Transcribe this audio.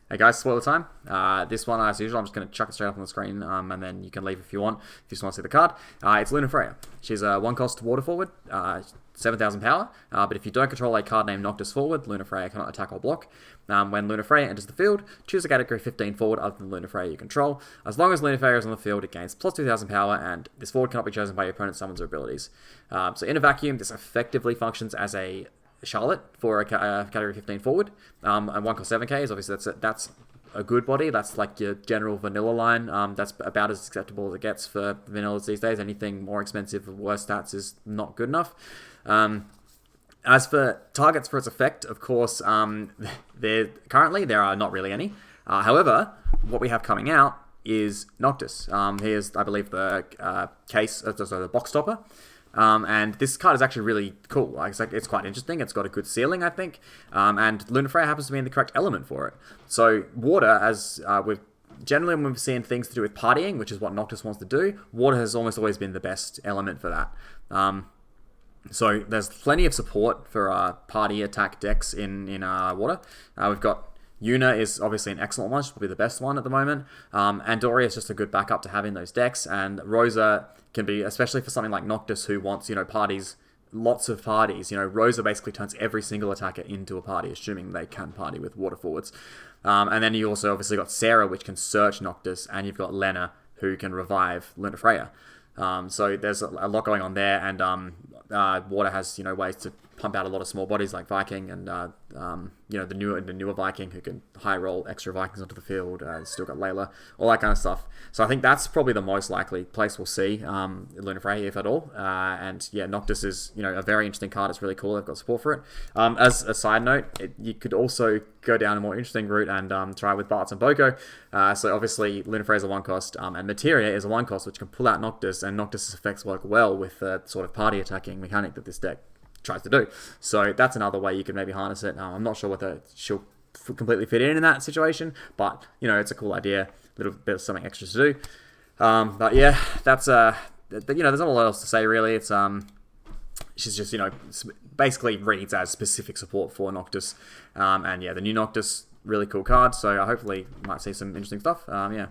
Hey guys, spoiler time. This one, as usual, I'm just going to chuck it straight up on the screen, and then you can leave if you want, if you just want to see the card. It's Luna Freya. She's a 1-cost water forward, 7,000 power, but if you don't control a card named Noctis forward, Luna Freya cannot attack or block. When Luna Freya enters the field, choose a category 15 forward other than Luna Freya you control. As long as Luna Freya is on the field, it gains plus 2,000 power, and this forward cannot be chosen by your opponent's summons or abilities. So in a vacuum, this effectively functions as a Charlotte for a category 15 forward, and 1-cost 7k is obviously that's a good body. That's like your general vanilla line. That's about as acceptable as it gets for vanillas these days. Anything more expensive or worse stats is not good enough. As for targets for its effect, of course, there are not really any. However, what we have coming out is Noctis. Here's, I believe, the the box stopper. And this card is actually really cool. It's quite interesting. It's got a good ceiling, I think. And Luna Freya happens to be in the correct element for it. So water, as generally when we've seen things to do with partying, which is what Noctis wants to do, water has almost always been the best element for that. So there's plenty of support for party attack decks in water. We've got Yuna is obviously an excellent one. She's probably the best one at the moment. Andoria is just a good backup to have in those decks. And Rosa can be, especially for something like Noctis who wants, parties, lots of parties. Rosa basically turns every single attacker into a party, assuming they can party with water forwards. And then you also obviously got Sarah, which can search Noctis. And you've got Lena, who can revive Luna Freya. So there's a lot going on there. And water has, ways to pump out a lot of small bodies like Viking and the newer Viking who can high roll extra Vikings onto the field. Still got Layla, all that kind of stuff. So I think that's probably the most likely place we'll see Luna Freya, if at all. And yeah, Noctis is a very interesting card. It's really cool. They've got support for it. As a side note, you could also go down a more interesting route and try with Bartz and Boko. So obviously Luna Freya is a 1-cost, and Materia is a 1-cost, which can pull out Noctis, and Noctis' effects work well with the sort of party attacking mechanic that this deck tries to do. So that's another way you could maybe harness it. I'm not sure whether she'll completely fit in that situation, but it's a cool idea, a little bit of something extra to do. But yeah, that's there's not a lot else to say really. It's she's just basically reads as specific support for Noctis, and yeah, the new Noctis, really cool card. So hopefully might see some interesting stuff. Yeah.